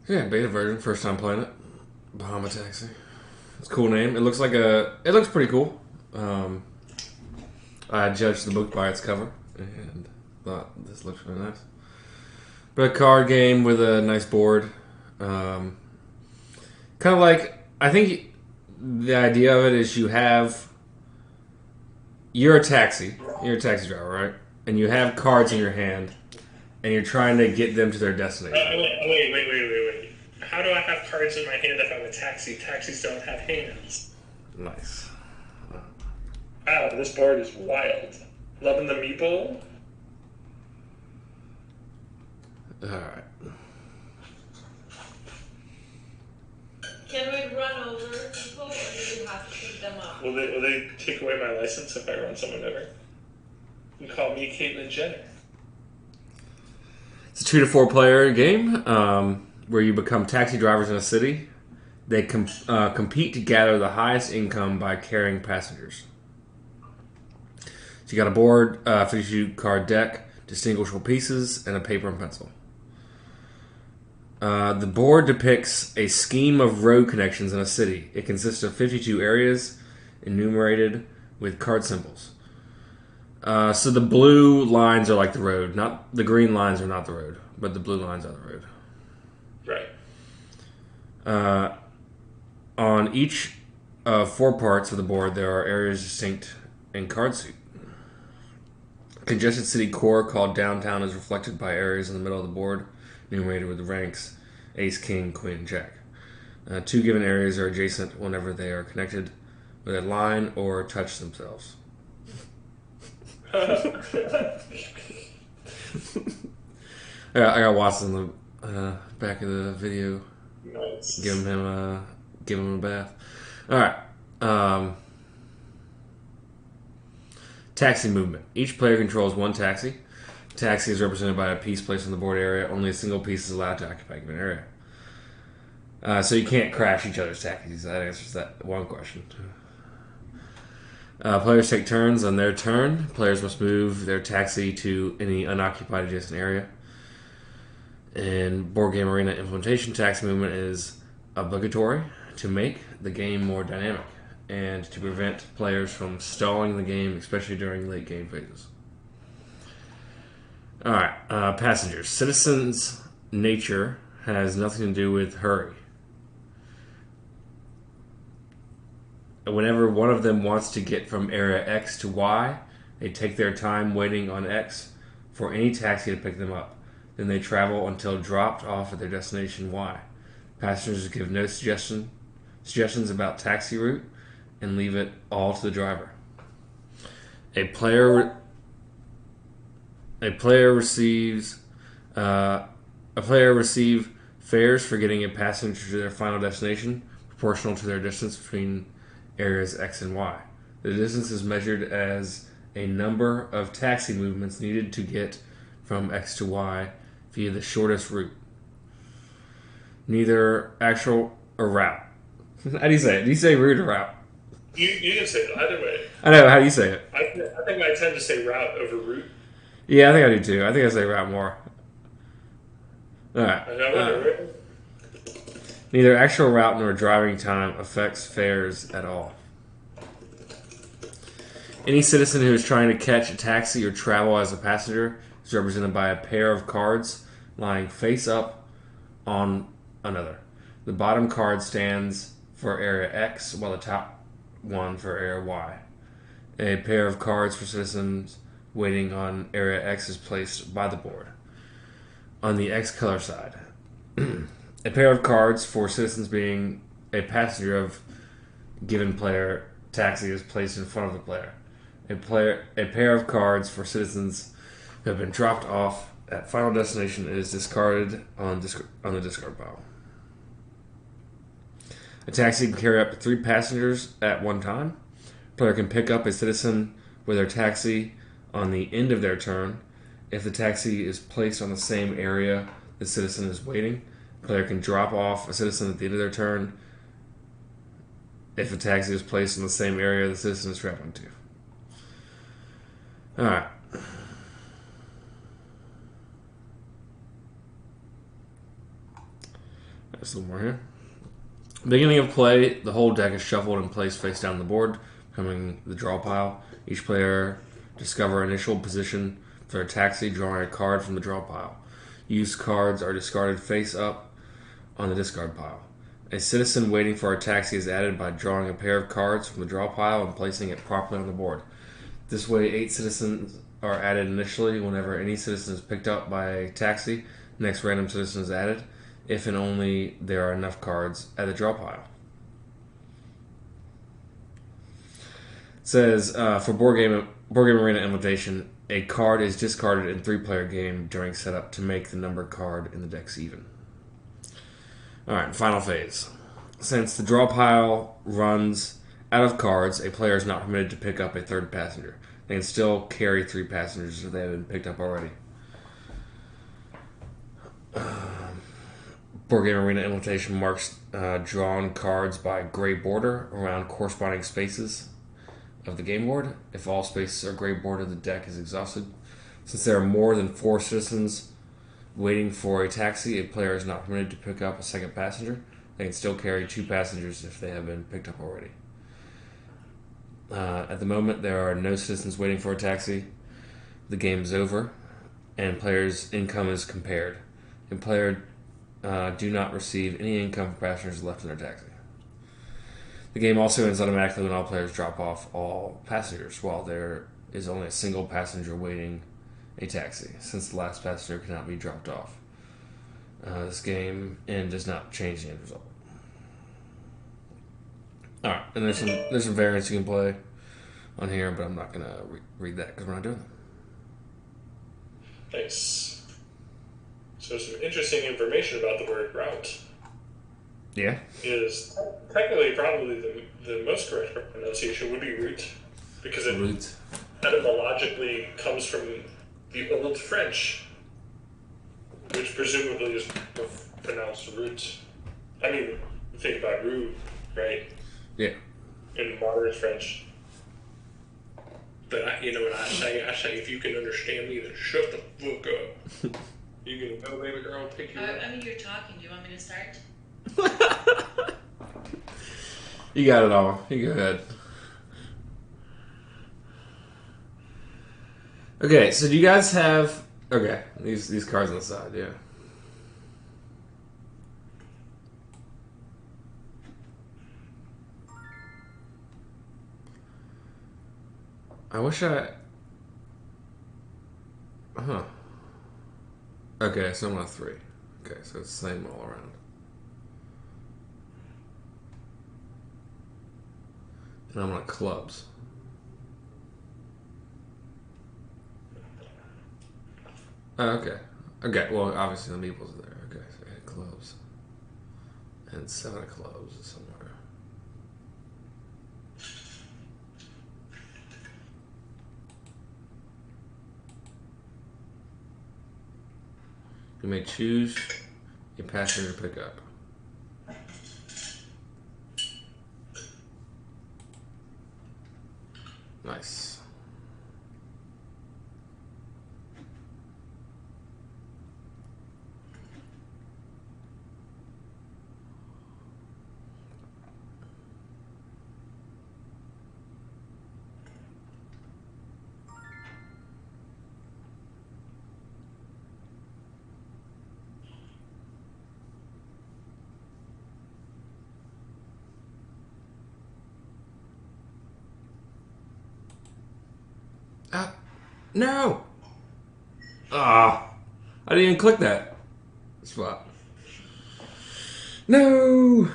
Yeah, beta version, first time playing it. Bahama Taxi. It's a cool name. It looks like a. It looks pretty cool. Um, I judged the book by its cover and thought this looks really nice. But a card game with a nice board. Um, kind of like I think the idea of it is you're a taxi. You're a taxi driver, right? And you have cards in your hand, and you're trying to get them to their destination. Wait. How do I have cards in my hand if I'm a taxi? Taxis don't have hands. Nice. Wow, this board is wild. Loving the meeple. All right. Can we run over people, or do we have to pick them up? Will they take away my license if I run someone over? You call me Caitlyn Jenner. It's a 2 to 4 player game where you become taxi drivers in a city. They compete to gather the highest income by carrying passengers. So you got a board, 52 card deck, distinguishable pieces, and a paper and pencil. The board depicts a scheme of road connections in a city. It consists of 52 areas enumerated with card symbols. So the blue lines are like the road. Not the green lines are not the road, but the blue lines are the road. Right. On each of 4 parts of the board, there are areas distinct in card suit. Congested city core called downtown is reflected by areas in the middle of the board, enumerated with the ranks ace, king, queen, jack. 2 given areas are adjacent whenever they are connected with a line or touch themselves. I got Watson in the back of the video. Nice. Giving him a bath. All right. Taxi movement. Each player controls 1 taxi. Taxi is represented by a piece placed on the board area. Only a single piece is allowed to occupy a given area. So you can't crash each other's taxis. That answers that one question. Players take turns. On their turn, players must move their taxi to any unoccupied adjacent area. In board game arena implementation, taxi movement is obligatory to make the game more dynamic and to prevent players from stalling the game, especially during late game phases. Alright, passengers. Citizens' nature has nothing to do with hurry. Whenever one of them wants to get from area X to Y, they take their time waiting on X for any taxi to pick them up. Then they travel until dropped off at their destination Y. Passengers give no suggestions about taxi route and leave it all to the driver. A player receives fares for getting a passenger to their final destination, proportional to their distance between areas X and Y. The distance is measured as a number of taxi movements needed to get from X to Y via the shortest route. Neither actual or route. How do you say it? Do you say route or route? You can say it either way. I know. How do you say it? I think I tend to say route over route. Yeah, I think I do too. I think I say route more. All right. Neither actual route nor driving time affects fares at all. Any citizen who is trying to catch a taxi or travel as a passenger is represented by a pair of cards lying face up on another. The bottom card stands for area X, while the top one for area Y. A pair of cards for citizens waiting on area X is placed by the board. On the X color side, a pair of cards for citizens being a passenger of given player taxi is placed in front of the player. A pair of cards for citizens who have been dropped off at final destination is discarded on the discard pile. A taxi can carry up to 3 passengers at one time. A player can pick up a citizen with their taxi on the end of their turn. If the taxi is placed on the same area the citizen is waiting, the player can drop off a citizen at the end of their turn if the taxi is placed in the same area the citizen is traveling to. Alright. There's a little more here. Beginning of play, the whole deck is shuffled and placed face down the board, becoming the draw pile. Each player discover initial position for a taxi, drawing a card from the draw pile. Used cards are discarded face up on the discard pile. A citizen waiting for a taxi is added by drawing a pair of cards from the draw pile and placing it properly on the board. This way, 8 citizens are added initially. Whenever any citizen is picked up by a taxi, the next random citizen is added, if and only there are enough cards at the draw pile. It says, for Board Game Arena Invitation, a card is discarded in 3-player game during setup to make the number card in the decks even. Alright, final phase. Since the draw pile runs out of cards, a player is not permitted to pick up a third passenger. They can still carry 3 passengers if they have been picked up already. Board Game Arena Invitation marks drawn cards by gray border around corresponding spaces of the game board. If all spaces are gray bordered, the deck is exhausted. Since there are more than 4 citizens waiting for a taxi, a player is not permitted to pick up a second passenger. They can still carry 2 passengers if they have been picked up already. At the moment, there are no citizens waiting for a taxi. The game is over, and players' income is compared. A player do not receive any income for passengers left in their taxi. The game also ends automatically when all players drop off all passengers, while there is only a single passenger waiting a taxi, since the last passenger cannot be dropped off. This game end does not change the end result. Alright, and there's some variants you can play on here, but I'm not going to read that because we're not doing that. Nice. So some interesting information about the word route. Yeah. Is technically probably the most correct pronunciation would be route, because it etymologically comes from the Old French, which presumably is pronounced route. I mean, think about rue, right? Yeah. In modern French. But you know what I say? I say, if you can understand me, then shut the fuck up. You gonna go, baby girl, pick you up? I mean, you're talking. Do you want me to start? You got it all. You go ahead. Okay, so do you guys have... Okay, these cards on the side, yeah. I wish I... Huh. Okay, so I'm on a 3. Okay, so it's the same all around. And I'm on clubs. Oh, okay. Okay, well, obviously the meeples are there. Okay, so I had clubs. And 7 of clubs somewhere. You may choose a passenger to pick up. Nice. No! Ah! I didn't even click that spot. No!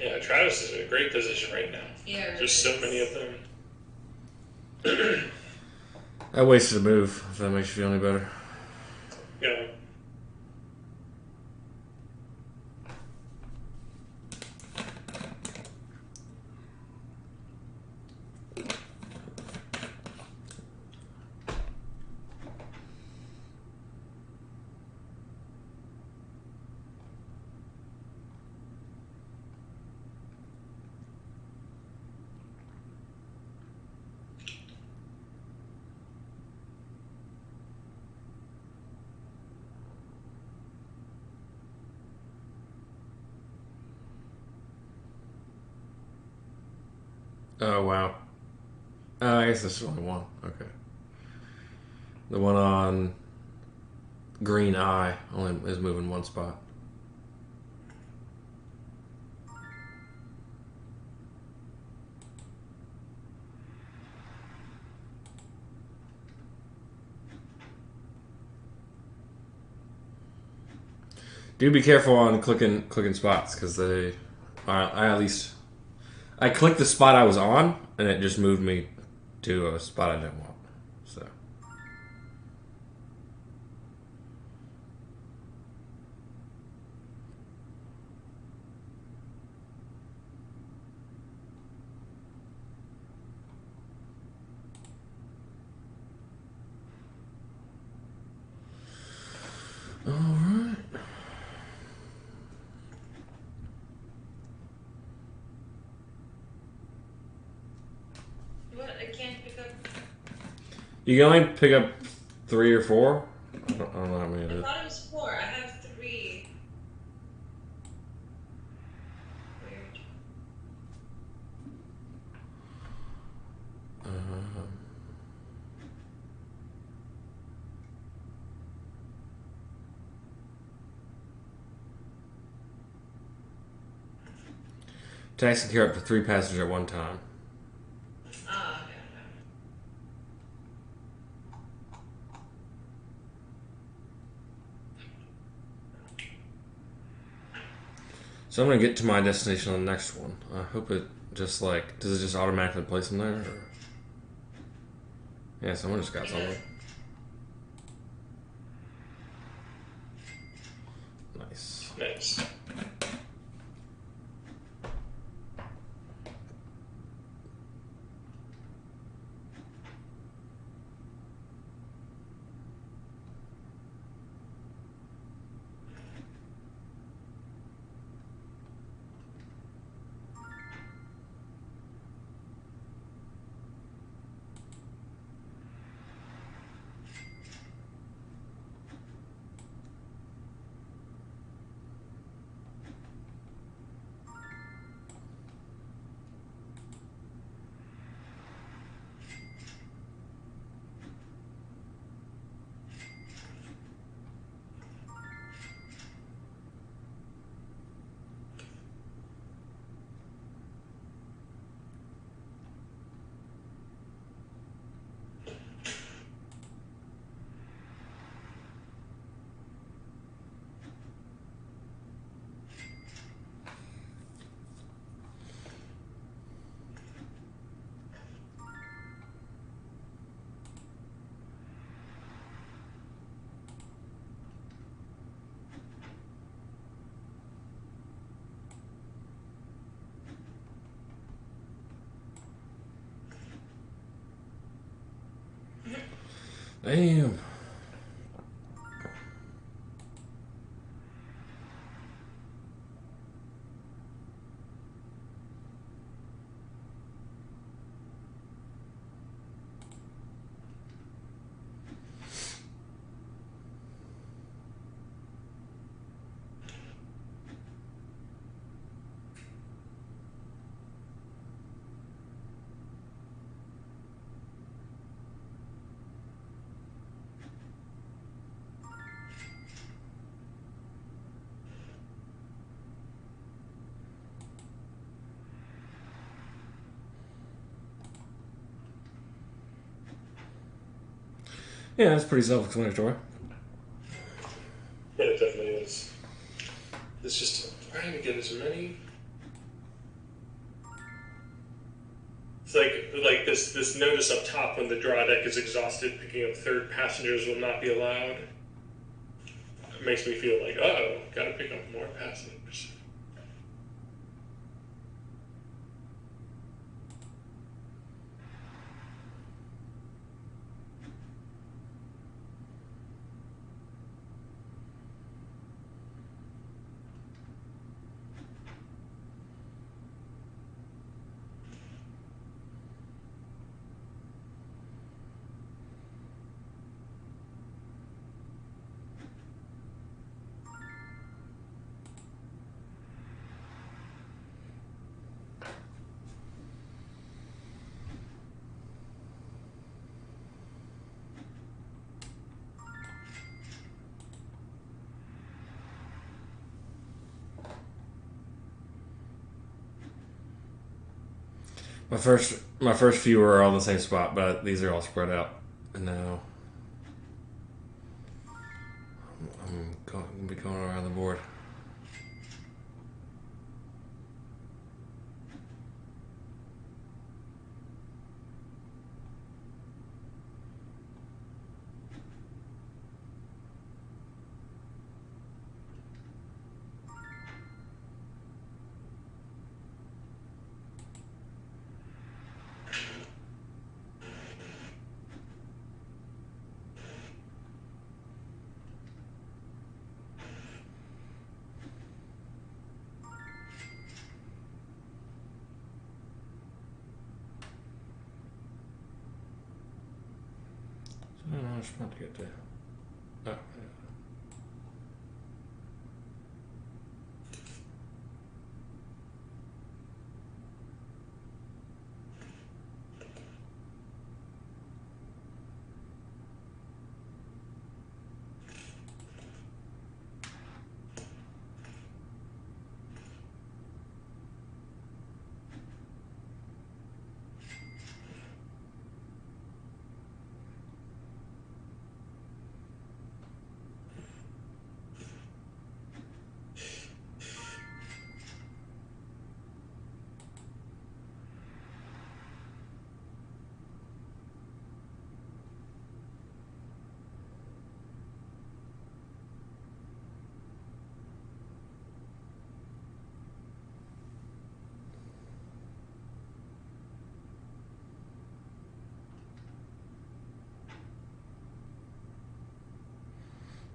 Yeah, Travis is in a great position right now. Yeah. There's so many of them. I wasted a move, if that makes you feel any better. Yeah. Oh wow. I guess there's only one. Okay. The one on green eye only is moving one spot. Do be careful on clicking spots because they. I at least I clicked the spot I was on and it just moved me to a spot I didn't want. So. All right. What? I can't pick up. You can only pick up 3 or 4. I don't know how many it I is. thought it was 4. I have 3. Weird. Taxi care up to 3 passengers at one time. Ah, okay. So I'm gonna get to my destination on the next one. I hope it just like does it just automatically place them there? Or? Yeah, someone just got something. Nice. Nice. Damn. Yeah, that's pretty self-explanatory. Yeah, it definitely is. It's just trying to get as many. It's like this notice up top when the draw deck is exhausted, picking up third passengers will not be allowed. It makes me feel like, uh-oh, gotta pick up more passengers. My first few were all in the same spot, but these are all spread out. And now I'm going to be going around the board. I don't know how much fun to get to. Oh, yeah.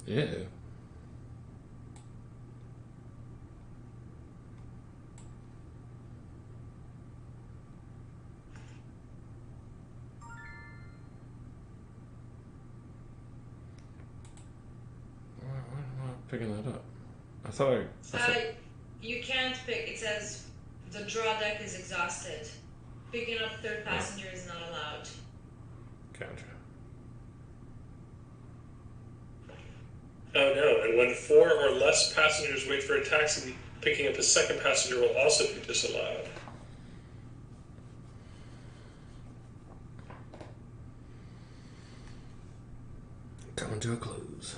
Yeah. Why am I not picking that up? I thought You can't pick. It says the draw deck is exhausted. Picking up third passenger is not allowed. Gotcha. Oh no, and when 4 or less passengers wait for a taxi, picking up a second passenger will also be disallowed. Coming to a close.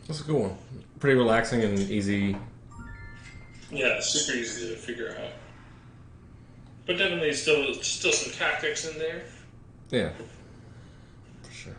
That's a good one. Pretty relaxing and easy. Yeah, super easy to figure out. But definitely still some tactics in there. Yeah. For sure.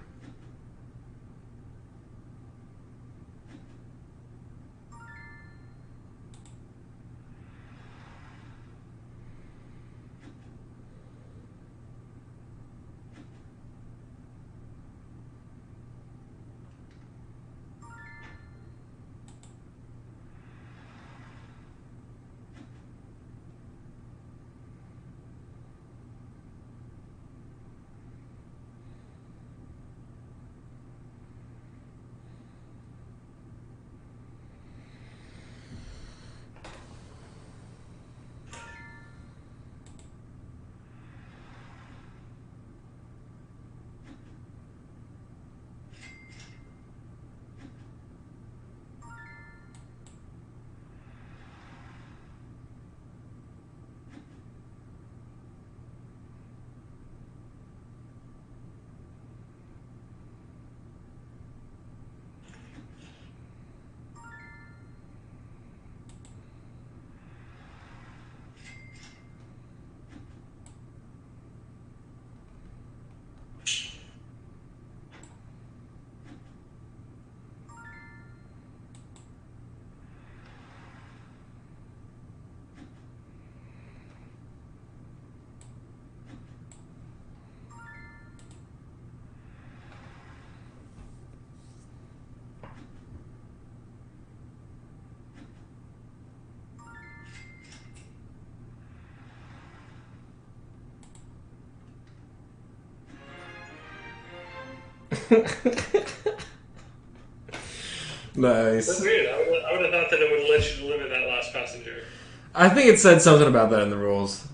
Nice. That's weird. I would have thought that it would let you deliver that last passenger. I think it said something about that in the rules.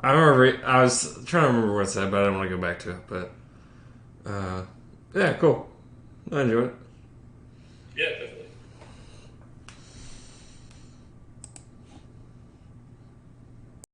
I remember. I was trying to remember what it said, but I don't want to go back to it. But yeah, cool. I enjoyed it.